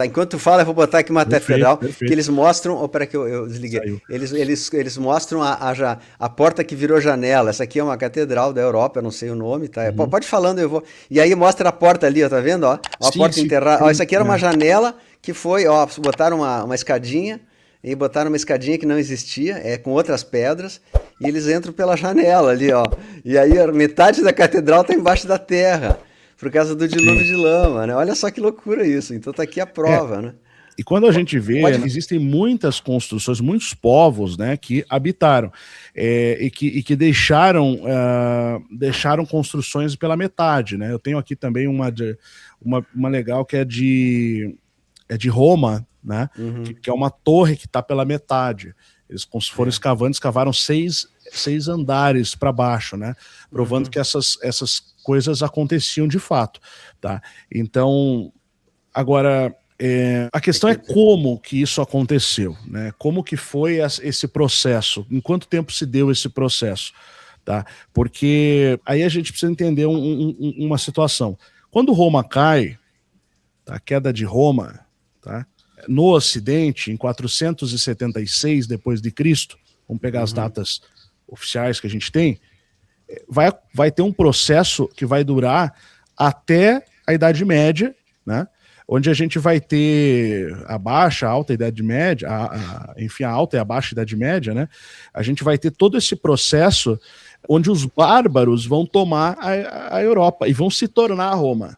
Enquanto tu fala, eu vou botar aqui uma Perfeito, catedral que perfeito. eles mostram. Oh, peraí que eu desliguei. Saiu. Eles mostram a porta que virou janela. Essa aqui é uma catedral da Europa, eu não sei o nome, tá? Uhum. Pode ir falando, eu vou. E aí mostra a porta ali, ó, tá vendo? Ó, a Sim, porta sim. enterrada. Ó, isso Tem, aqui era uma janela que foi, ó, botaram uma escadinha. E botaram uma escadinha que não existia, com outras pedras, e eles entram pela janela ali, ó. E aí a metade da catedral tá embaixo da terra, por causa do dilúvio sim. de lama, né? Olha só que loucura isso. Então tá aqui a É, prova, né? e quando a gente vê, Pode. né, existem muitas construções, muitos povos, né, que habitaram e que deixaram construções pela metade, né? Eu tenho aqui também uma legal que é de Roma, né? Uhum. Que é uma torre que está pela metade. Eles foram É. escavando, escavaram seis andares para baixo, né? Provando Uhum. que essas coisas aconteciam de fato, tá? Então, agora, a questão é como que isso aconteceu, né? Como que foi esse processo? Em quanto tempo se deu esse processo? Tá? Porque aí a gente precisa entender uma situação. Quando Roma cai, tá? A queda de Roma, tá? No Ocidente, em 476 depois de Cristo, vamos pegar as Uhum. datas oficiais que a gente tem, vai ter um processo que vai durar até a Idade Média, né? Onde a gente vai ter a baixa, a alta Idade Média, enfim, a alta e a baixa Idade Média, né? A gente vai ter todo esse processo onde os bárbaros vão tomar a Europa e vão se tornar Roma.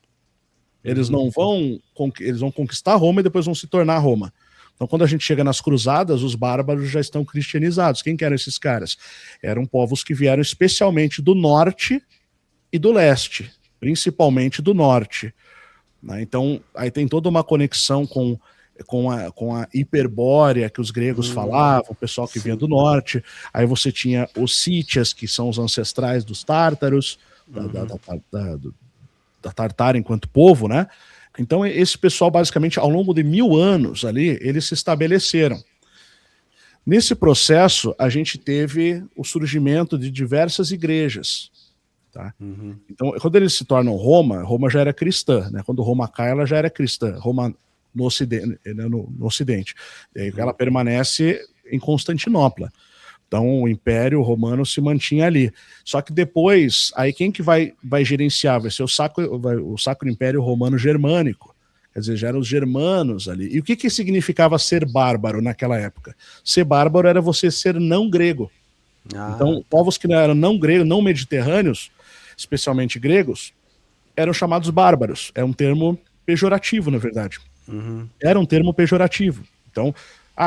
Eles Uhum. não vão, eles vão conquistar Roma e depois vão se tornar Roma. Então, quando a gente chega nas cruzadas, os bárbaros já estão cristianizados. Quem que eram esses caras? Eram povos que vieram especialmente do norte e do leste, principalmente do norte. Né? Então, aí tem toda uma conexão com a Hiperbórea que os gregos falavam, o pessoal que vinha Sim. do norte. Aí você tinha os sítias, que são os ancestrais dos tártaros, Uhum. da Tartária enquanto povo, né? Então, esse pessoal, basicamente, ao longo de 1000 anos ali, eles se estabeleceram. Nesse processo, a gente teve o surgimento de diversas igrejas. Tá? Uhum. Então, quando eles se tornam Roma, Roma já era cristã. Né? Quando Roma cai, ela já era cristã. Roma no Ocidente. No Ocidente. Ela permanece em Constantinopla. Então, o Império Romano se mantinha ali. Só que depois, aí quem que vai gerenciar? Vai ser o Sacro Império Romano Germânico. Quer dizer, já eram os germanos ali. E o que significava ser bárbaro naquela época? Ser bárbaro era você ser não grego. Ah, Então, tá. povos que não eram não gregos, não mediterrâneos, especialmente gregos, eram chamados bárbaros. É um termo pejorativo, na verdade. Uhum. Era um termo pejorativo. Então,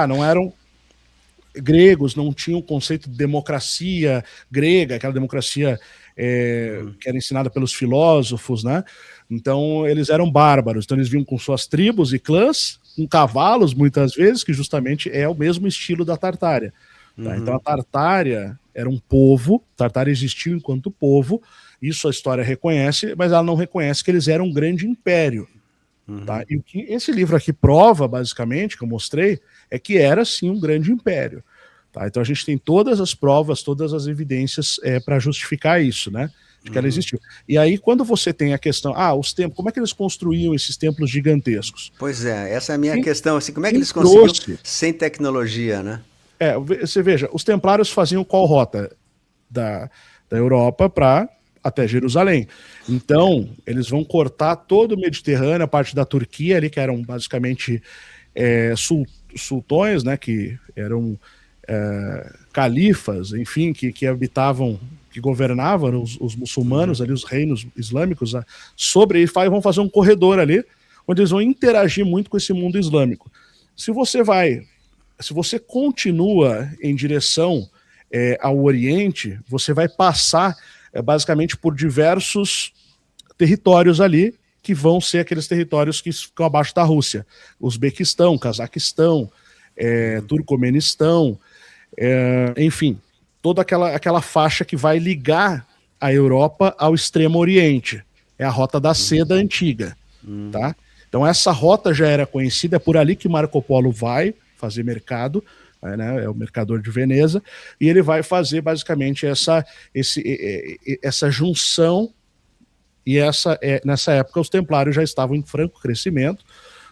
não eram gregos, não tinham o conceito de democracia grega, aquela democracia que era ensinada pelos filósofos, né? Então, eles eram bárbaros. Então, eles vinham com suas tribos e clãs, com cavalos, muitas vezes, que justamente é o mesmo estilo da Tartária. Tá? Então, a Tartária era um povo, Tartária existiu enquanto povo, isso a história reconhece, mas ela não reconhece que eles eram um grande império. Tá? E o que esse livro aqui prova, basicamente, que eu mostrei, é que era sim um grande império. Tá? Então a gente tem todas as provas, todas as evidências para justificar isso, né? De que ela existiu. E aí, quando você tem a questão, os templos, como é que eles construíam esses templos gigantescos? Pois é, essa é a minha Quem, questão. Assim, como é que quem eles conseguiam trouxe? sem tecnologia, né? Você veja, os templários faziam qual rota? Da Europa para até Jerusalém. Então, eles vão cortar todo o Mediterrâneo, a parte da Turquia ali, que eram basicamente sultões, né, que eram califas, enfim, que habitavam, que governavam os muçulmanos ali, os reinos islâmicos, sobre e vão fazer um corredor ali, onde eles vão interagir muito com esse mundo islâmico. Se você continua em direção ao Oriente, você vai passar basicamente por diversos territórios ali, que vão ser aqueles territórios que ficam abaixo da Rússia. Uzbequistão, Cazaquistão, Turcomenistão, enfim, toda aquela faixa que vai ligar a Europa ao Extremo Oriente. É a Rota da Seda antiga. Tá? Então essa rota já era conhecida, é por ali que Marco Polo vai fazer mercado, né, é o mercador de Veneza, e ele vai fazer basicamente essa junção, e nessa época os templários já estavam em franco crescimento,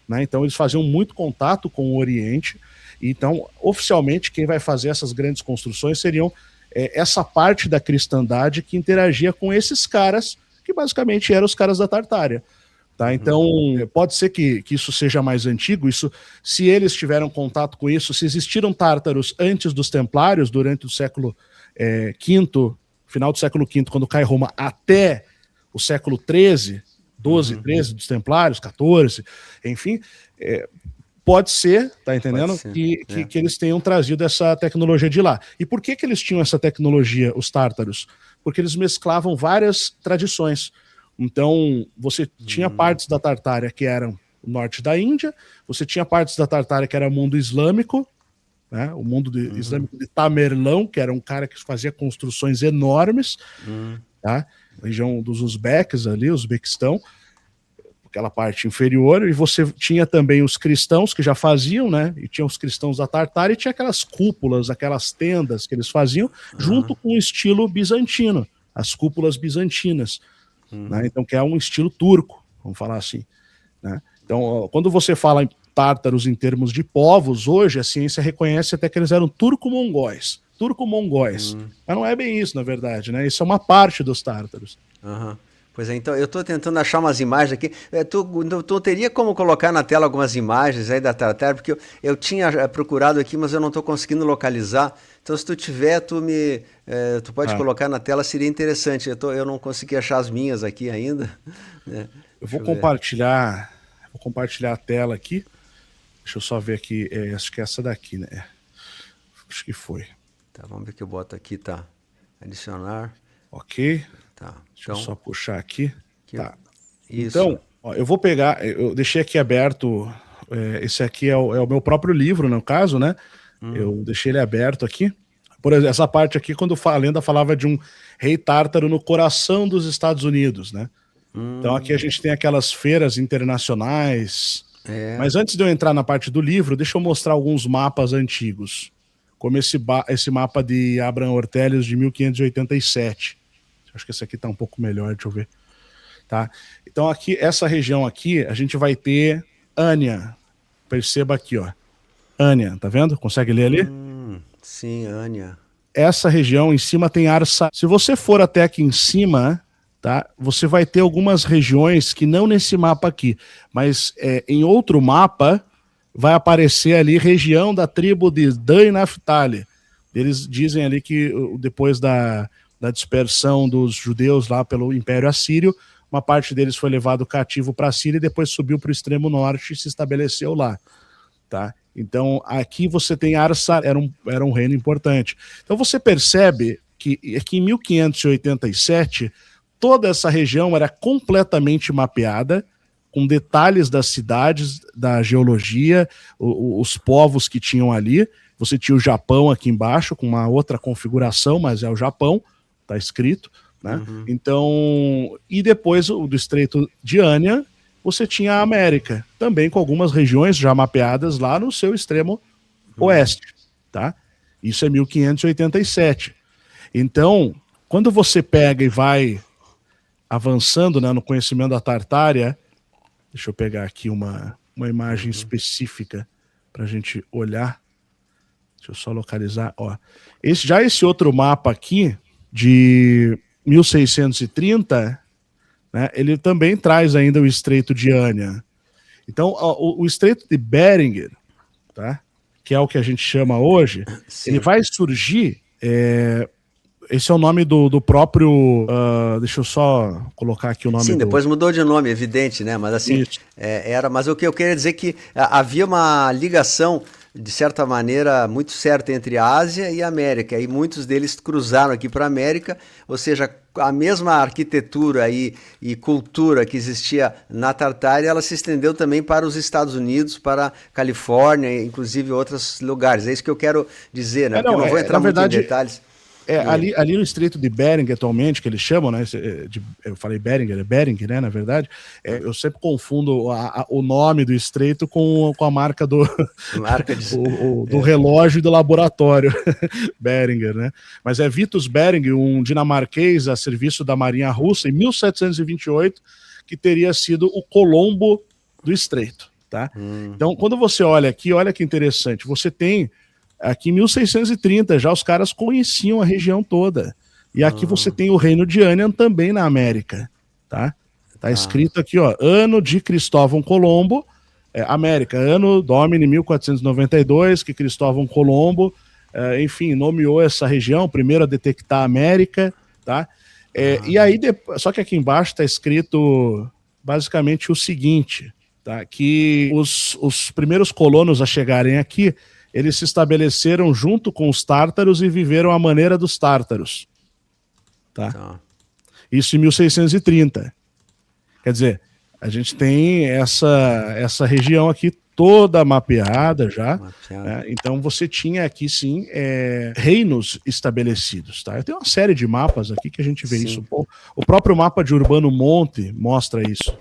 né? Então eles faziam muito contato com o Oriente. Então, oficialmente, quem vai fazer essas grandes construções seriam essa parte da cristandade que interagia com esses caras, que basicamente eram os caras da Tartária. Tá? Então, pode ser que isso seja mais antigo, se eles tiveram contato com isso, se existiram tártaros antes dos templários, durante o século V, final do século V, quando cai Roma, até o século XIII, 12, 13 dos templários, 14, enfim, pode ser, tá entendendo? Que eles tenham trazido essa tecnologia de lá. E por que eles tinham essa tecnologia, os tártaros? Porque eles mesclavam várias tradições. Então, você tinha partes da Tartária que eram o norte da Índia, você tinha partes da Tartária que era o mundo islâmico, né? O mundo islâmico de Tamerlão, que era um cara que fazia construções enormes, tá? A região dos Uzbeques ali, Uzbequistão, aquela parte inferior, e você tinha também os cristãos que já faziam, né? E tinha os cristãos da Tartária, e tinha aquelas cúpulas, aquelas tendas que eles faziam, junto com o estilo bizantino, as cúpulas bizantinas. Né? Então, que é um estilo turco, vamos falar assim. Né? Então, quando você fala em tártaros em termos de povos, hoje a ciência reconhece até que eles eram turco-mongóis. Mas não é bem isso, na verdade, né? Isso é uma parte dos tártaros. Pois é, então eu estou tentando achar umas imagens aqui. Tu teria como colocar na tela algumas imagens aí da Tartária, porque eu tinha procurado aqui, mas eu não estou conseguindo localizar. Então, se tu tiver, tu pode colocar na tela, seria interessante. Eu não consegui achar as minhas aqui ainda. Eu vou compartilhar a tela aqui. Deixa eu só ver aqui. Acho que é essa daqui, né? Acho que foi. Tá, vamos ver o que eu boto aqui, tá? Adicionar. Ok. Tá. Deixa eu só puxar aqui. Tá. Isso. Então, ó, eu vou pegar. Eu deixei aqui aberto. Esse aqui é o meu próprio livro, no caso, né? Eu deixei ele aberto aqui. Por exemplo, essa parte aqui, quando a lenda falava de um rei tártaro no coração dos Estados Unidos, né? Então aqui a gente tem aquelas feiras internacionais. Mas antes de eu entrar na parte do livro, deixa eu mostrar alguns mapas antigos. Como esse mapa de Abraham Ortelius de 1587. Acho que esse aqui tá um pouco melhor, deixa eu ver. Tá? Então aqui, essa região aqui, a gente vai ter Ania. Perceba aqui, ó. Ania, tá vendo? Consegue ler ali? Sim, Ania. Essa região em cima tem Arsa. Se você for até aqui em cima, tá? Você vai ter algumas regiões que não nesse mapa aqui, mas em outro mapa vai aparecer ali região da tribo de Dan e Naphtali. Eles dizem ali que depois da dispersão dos judeus lá pelo Império Assírio, uma parte deles foi levado cativo para a Síria e depois subiu para o extremo norte e se estabeleceu lá. Tá? Então, aqui você tem Arsar, era um reino importante. Então, você percebe que aqui em 1587, toda essa região era completamente mapeada, com detalhes das cidades, da geologia, os povos que tinham ali. Você tinha o Japão aqui embaixo, com uma outra configuração, mas é o Japão, está escrito. Né? Então, e depois do Estreito de Ania, você tinha a América, também com algumas regiões já mapeadas lá no seu extremo oeste, tá? Isso é 1587. Então, quando você pega e vai avançando, né, no conhecimento da Tartária, deixa eu pegar aqui uma imagem específica para a gente olhar. Deixa eu só localizar. Ó. Esse outro mapa aqui, de 1630... né, ele também traz ainda o Estreito de Ania. Então, o Estreito de Bering, tá, que é o que a gente chama hoje, ele vai surgir... esse é o nome do próprio... deixa eu só colocar aqui o nome. Sim, depois mudou de nome, evidente, né? Mas assim, mas o que eu queria dizer é que havia uma ligação, de certa maneira, muito certa entre a Ásia e a América, e muitos deles cruzaram aqui para a América, ou seja, a mesma arquitetura e cultura que existia na Tartária, ela se estendeu também para os Estados Unidos, para a Califórnia, inclusive outros lugares. É isso que eu quero dizer, né? Porque eu não vou entrar muito em detalhes. Ali no Estreito de Bering, atualmente, que eles chamam, né? Eu falei Bering, é Bering, né? Na verdade, eu sempre confundo o nome do estreito com a marca do relógio e do laboratório, Beringer, né? Mas é Vitus Bering, um dinamarquês a serviço da Marinha Russa, em 1728, que teria sido o Colombo do Estreito, tá? Então, quando você olha aqui, olha que interessante, você tem aqui em 1630, já os caras conheciam a região toda. E aqui você tem o reino de Anian também na América, tá? Tá escrito aqui, ó, ano de Cristóvão Colombo, América, ano Domini 1492, que Cristóvão Colombo, enfim, nomeou essa região, primeiro a detectar a América, tá? E aí, só que aqui embaixo está escrito basicamente o seguinte, tá? Que os primeiros colonos a chegarem aqui, eles se estabeleceram junto com os tártaros e viveram à maneira dos tártaros. Tá? Isso em 1630. Quer dizer, a gente tem essa região aqui toda mapeada já. Né? Então você tinha aqui, sim, reinos estabelecidos. Tá? Eu tenho uma série de mapas aqui que a gente vê isso. O próprio mapa de Urbano Monte mostra isso.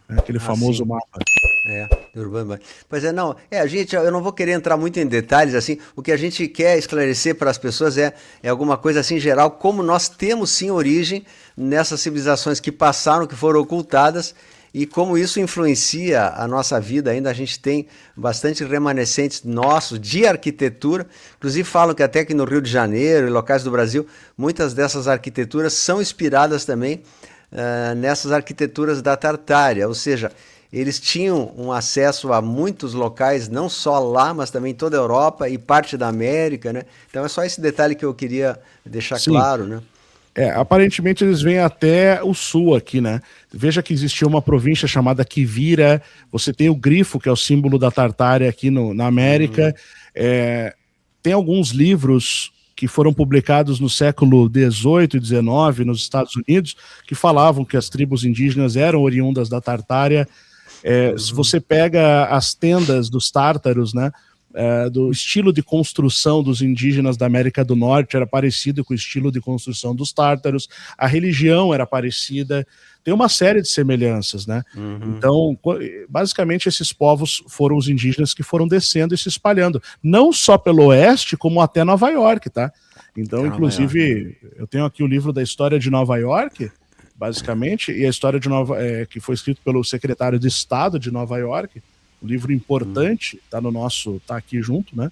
Né? Aquele famoso mapa. Urbano. Pois não, gente, eu não vou querer entrar muito em detalhes, assim, o que a gente quer esclarecer para as pessoas é alguma coisa assim geral, como nós temos sim origem nessas civilizações que passaram, que foram ocultadas, e como isso influencia a nossa vida ainda. A gente tem bastante remanescentes nossos de arquitetura, inclusive falam que até que no Rio de Janeiro e locais do Brasil, muitas dessas arquiteturas são inspiradas também nessas arquiteturas da Tartária, ou seja, eles tinham um acesso a muitos locais, não só lá, mas também toda a Europa e parte da América, né? Então é só esse detalhe que eu queria deixar claro, né? Aparentemente eles vêm até o sul aqui, né? Veja que existia uma província chamada Quivira, você tem o grifo, que é o símbolo da Tartária aqui na América. Tem alguns livros que foram publicados no século XVIII e XIX nos Estados Unidos, que falavam que as tribos indígenas eram oriundas da Tartária. Se você pega as tendas dos tártaros, né, do estilo de construção dos indígenas da América do Norte era parecido com o estilo de construção dos tártaros, a religião era parecida, tem uma série de semelhanças, né? Então, basicamente, esses povos foram os indígenas que foram descendo e se espalhando, não só pelo oeste, como até Nova York, tá? Então, inclusive, eu tenho aqui o livro da história de Nova York, basicamente, e a história de que foi escrito pelo secretário de Estado de Nova York, um livro importante, tá aqui junto, né?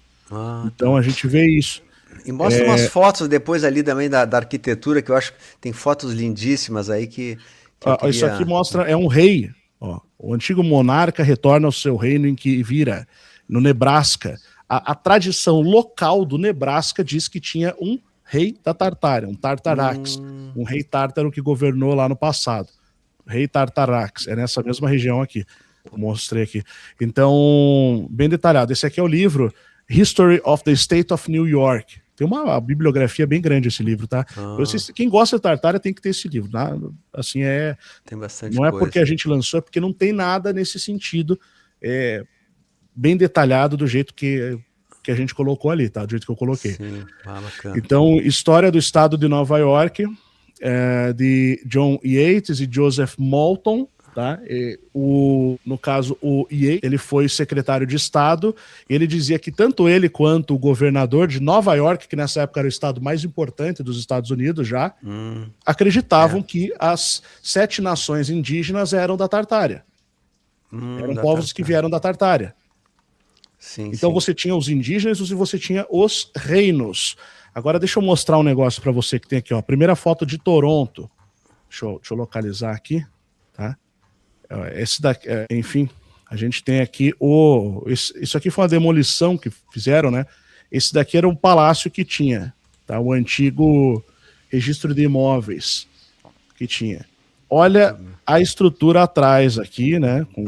Então a gente vê isso. E mostra umas fotos depois ali também da arquitetura, que eu acho que tem fotos lindíssimas aí que queria... Isso aqui mostra, um rei, ó, o antigo monarca retorna ao seu reino em Quivira, no Nebraska. A tradição local do Nebraska diz que tinha um rei da Tartária, um Tartarax, um rei tártaro que governou lá no passado. Rei Tartarax, é nessa mesma região aqui. Eu mostrei aqui. Então, bem detalhado. Esse aqui é o livro History of the State of New York. Tem uma bibliografia bem grande esse livro, tá? Quem gosta de Tartária tem que ter esse livro, tá? Assim, tem bastante não é coisa. porque a gente lançou, é porque não tem nada nesse sentido bem detalhado do jeito que a gente colocou ali, tá? Do jeito que eu coloquei. Sim, bacana. Então, história do estado de Nova York, de John Yates e Joseph Moulton, tá? No caso, o Yates, ele foi secretário de Estado, e ele dizia que tanto ele quanto o governador de Nova York, que nessa época era o estado mais importante dos Estados Unidos já, acreditavam que as 7 nações indígenas eram da Tartária. Eram povos que vieram da Tartária. Sim, então você tinha os indígenas e você tinha os reinos. Agora deixa eu mostrar um negócio para você que tem aqui, ó. A primeira foto de Toronto. Deixa eu localizar aqui, tá? Esse daqui, enfim, a gente tem aqui isso aqui foi uma demolição que fizeram, né? Esse daqui era um palácio que tinha, tá? O antigo registro de imóveis que tinha. Olha a estrutura atrás aqui, né? Com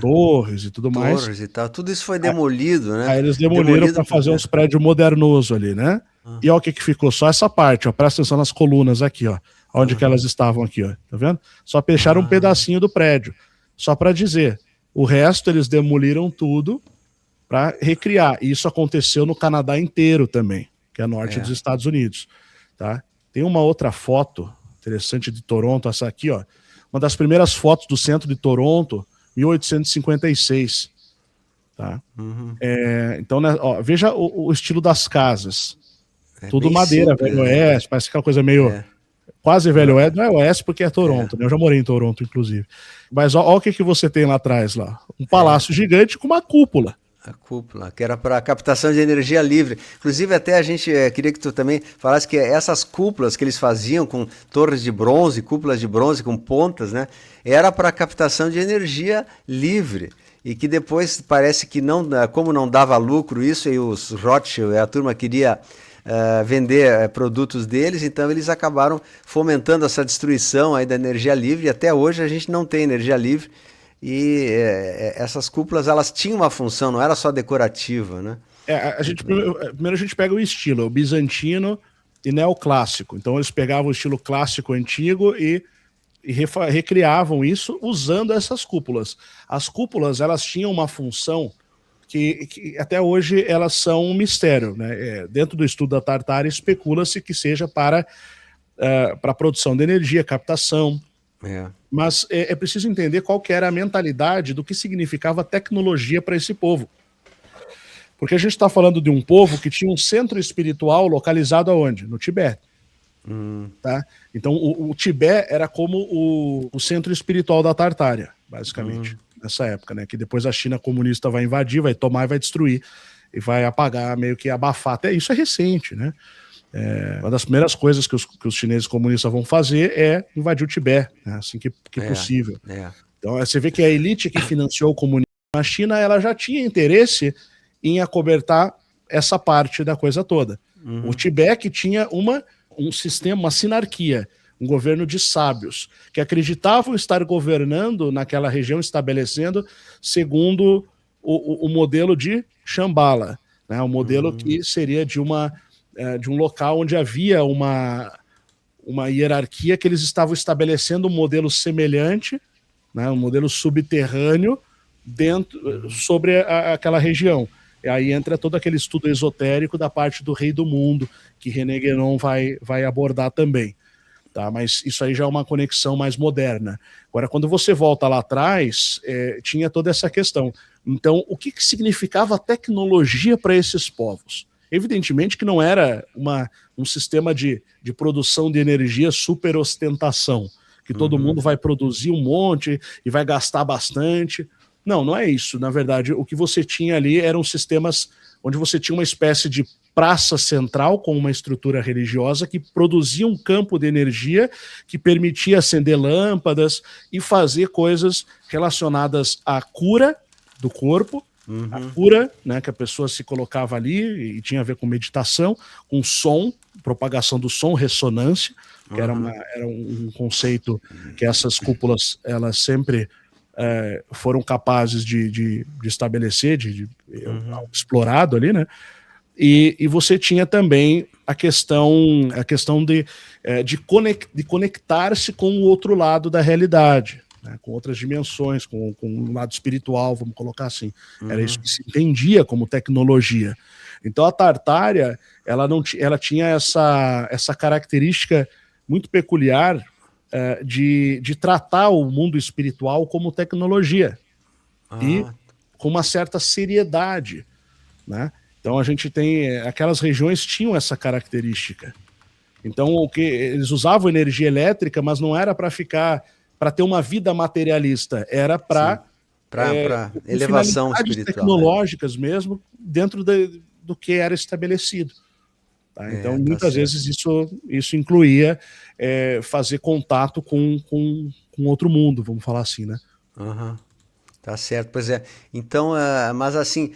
torres e tudo mais. Torres e tal. Tudo isso foi demolido, né? Aí eles demoliram para fazer uns prédios modernosos ali, né? E olha o que ficou, só essa parte, ó. Presta atenção nas colunas aqui, ó. Onde que elas estavam aqui, ó. Tá vendo? Só fecharam um pedacinho do prédio. Só para dizer. O resto eles demoliram tudo para recriar. E isso aconteceu no Canadá inteiro também, que é norte dos Estados Unidos, tá? Tem uma outra foto interessante de Toronto, essa aqui, ó. Uma das primeiras fotos do centro de Toronto, 1856. Tá? Então, né, ó, veja o estilo das casas. Tudo madeira, velho oeste, parece aquela coisa meio Quase Velho Oeste, não é Oeste porque é Toronto, né? Eu já morei em Toronto, inclusive. Mas ó o que você tem lá atrás, lá. Um palácio gigante com uma cúpula. A cúpula, que era para captação de energia livre. Inclusive, até a gente queria que tu também falasse que essas cúpulas que eles faziam com torres de bronze, cúpulas de bronze com pontas, né? Era para captação de energia livre. E que depois parece que não, como não dava lucro isso, e os Rothschild, a turma queria vender produtos deles, então eles acabaram fomentando essa destruição aí da energia livre, e até hoje a gente não tem energia livre. E essas cúpulas, elas tinham uma função, não era só decorativa, né? Primeiro a gente pega o estilo, o bizantino e neoclássico. Então eles pegavam o estilo clássico antigo e recriavam isso usando essas cúpulas. As cúpulas, elas tinham uma função que até hoje elas são um mistério, né? Dentro do estudo da Tartária especula-se que seja para a produção de energia, captação. Mas é preciso entender qual que era a mentalidade do que significava tecnologia para esse povo. Porque a gente está falando de um povo que tinha um centro espiritual localizado aonde? No Tibete. Tá? Então o Tibete era como o centro espiritual da Tartária, basicamente, nessa época, né? Que depois a China comunista vai invadir, vai tomar e vai destruir, e vai apagar, meio que abafar. Até isso é recente, né? Uma das primeiras coisas que os chineses comunistas vão fazer é invadir o Tibete, né? Assim que possível. Então você vê que a elite que financiou o comunismo na China, ela já tinha interesse em acobertar essa parte da coisa toda. O Tibete tinha um sistema, uma sinarquia, um governo de sábios, que acreditavam estar governando naquela região, estabelecendo segundo o modelo de Shambhala, né? O modelo que seria de um local onde havia uma hierarquia, que eles estavam estabelecendo um modelo semelhante, né? Um modelo subterrâneo sobre aquela região. E aí entra todo aquele estudo esotérico da parte do rei do mundo, que René Guénon vai abordar também. Tá? Mas isso aí já é uma conexão mais moderna. Agora, quando você volta lá atrás, tinha toda essa questão. Então, o que significava tecnologia para esses povos? Evidentemente que não era um sistema de produção de energia super ostentação, que todo mundo vai produzir um monte e vai gastar bastante. Não é isso. Na verdade, o que você tinha ali eram sistemas onde você tinha uma espécie de praça central com uma estrutura religiosa que produzia um campo de energia que permitia acender lâmpadas e fazer coisas relacionadas à cura do corpo, a cura, né, que a pessoa se colocava ali e tinha a ver com meditação, com som, propagação do som, ressonância, que era um conceito que essas cúpulas, elas sempre foram capazes de estabelecer, explorado ali, né? E você tinha também a questão de conectar-se com o outro lado da realidade, né? Com outras dimensões, com um lado espiritual, vamos colocar assim. Era isso que se entendia como tecnologia. Então a Tartária, ela tinha essa característica muito peculiar de tratar o mundo espiritual como tecnologia e com uma certa seriedade, né? Então a gente tem, aquelas regiões tinham essa característica. Então eles usavam energia elétrica, mas não era para ter uma vida materialista, era para elevação espiritual, tecnológicas mesmo, dentro do que era estabelecido. Tá? Então, muitas vezes isso incluía fazer contato com outro mundo, vamos falar assim, né? Tá certo, pois é. Então, mas assim,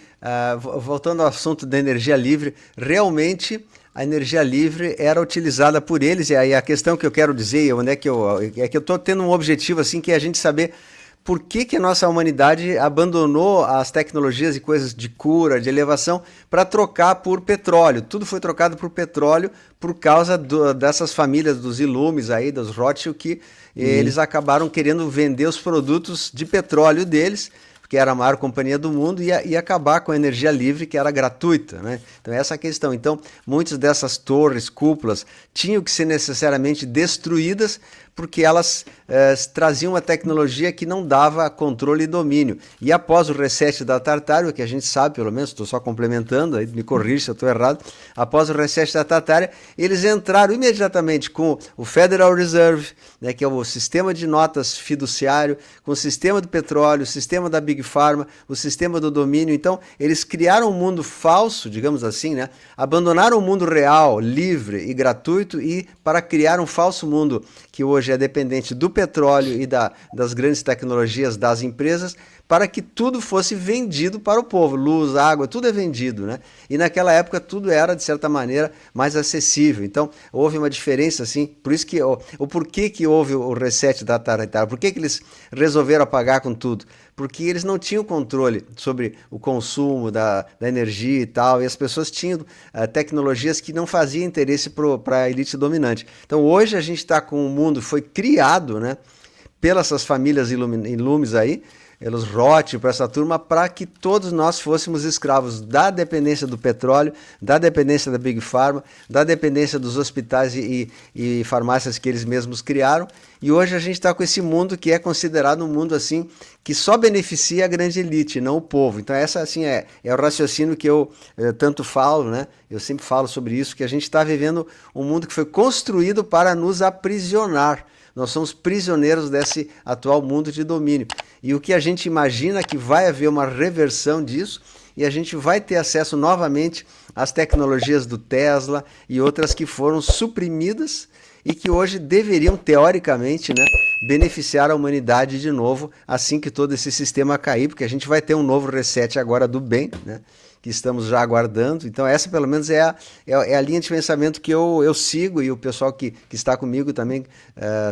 voltando ao assunto da energia livre, realmente a energia livre era utilizada por eles, e aí a questão que eu quero dizer, onde é que eu estou tendo um objetivo assim, que é a gente saber por que a nossa humanidade abandonou as tecnologias e coisas de cura, de elevação, para trocar por petróleo. Tudo foi trocado por petróleo por causa dessas famílias dos Ilumes aí, dos Rothschild, que eles acabaram querendo vender os produtos de petróleo deles, que era a maior companhia do mundo, e acabar com a energia livre, que era gratuita, né? Então essa é a questão. Então muitas dessas torres, cúpulas, tinham que ser necessariamente destruídas porque elas traziam uma tecnologia que não dava controle e domínio. E após o reset da Tartária, que a gente sabe, pelo menos, estou só complementando, aí me corrija se eu estou errado, após o reset da Tartária, eles entraram imediatamente com o Federal Reserve, né, que é o sistema de notas fiduciário, com o sistema do petróleo, o sistema da Big Pharma, o sistema do domínio. Então, eles criaram um mundo falso, digamos assim, né? Abandonaram o mundo real, livre e gratuito e para criar um falso mundo que hoje é dependente do petróleo e das grandes tecnologias das empresas, para que tudo fosse vendido para o povo. Luz, água, tudo é vendido, né? E naquela época tudo era, de certa maneira, mais acessível. Então, houve uma diferença, assim, por isso que o porquê que houve o reset da Tartaruga, por que eles resolveram apagar com tudo? Porque eles não tinham controle sobre o consumo da energia e tal, e as pessoas tinham tecnologias que não faziam interesse para a elite dominante. Então, hoje a gente está com um mundo, foi criado, né, pelas essas famílias ilumes aí, pelos Rothschild, para essa turma, para que todos nós fôssemos escravos da dependência do petróleo, da dependência da Big Pharma, da dependência dos hospitais e farmácias que eles mesmos criaram. E hoje a gente está com esse mundo que é considerado um mundo assim que só beneficia a grande elite, não o povo. Então essa assim é o raciocínio que eu tanto falo, né? Eu sempre falo sobre isso, que a gente está vivendo um mundo que foi construído para nos aprisionar. Nós somos prisioneiros desse atual mundo de domínio. E o que a gente imagina é que vai haver uma reversão disso e a gente vai ter acesso novamente às tecnologias do Tesla e outras que foram suprimidas e que hoje deveriam, teoricamente, né, beneficiar a humanidade de novo assim que todo esse sistema cair, porque a gente vai ter um novo reset agora do bem, né? Que estamos já aguardando. Então essa pelo menos é a linha de pensamento que eu sigo e o pessoal que está comigo também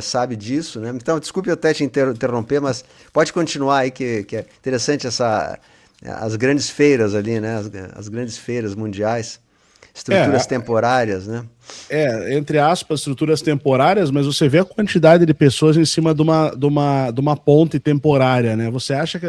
sabe disso, né? Então desculpe eu até te interromper, mas pode continuar aí que é interessante as grandes feiras ali, né? As grandes feiras mundiais, estruturas temporárias, né? Entre aspas, estruturas temporárias, mas você vê a quantidade de pessoas em cima de uma ponte temporária, né? Você acha que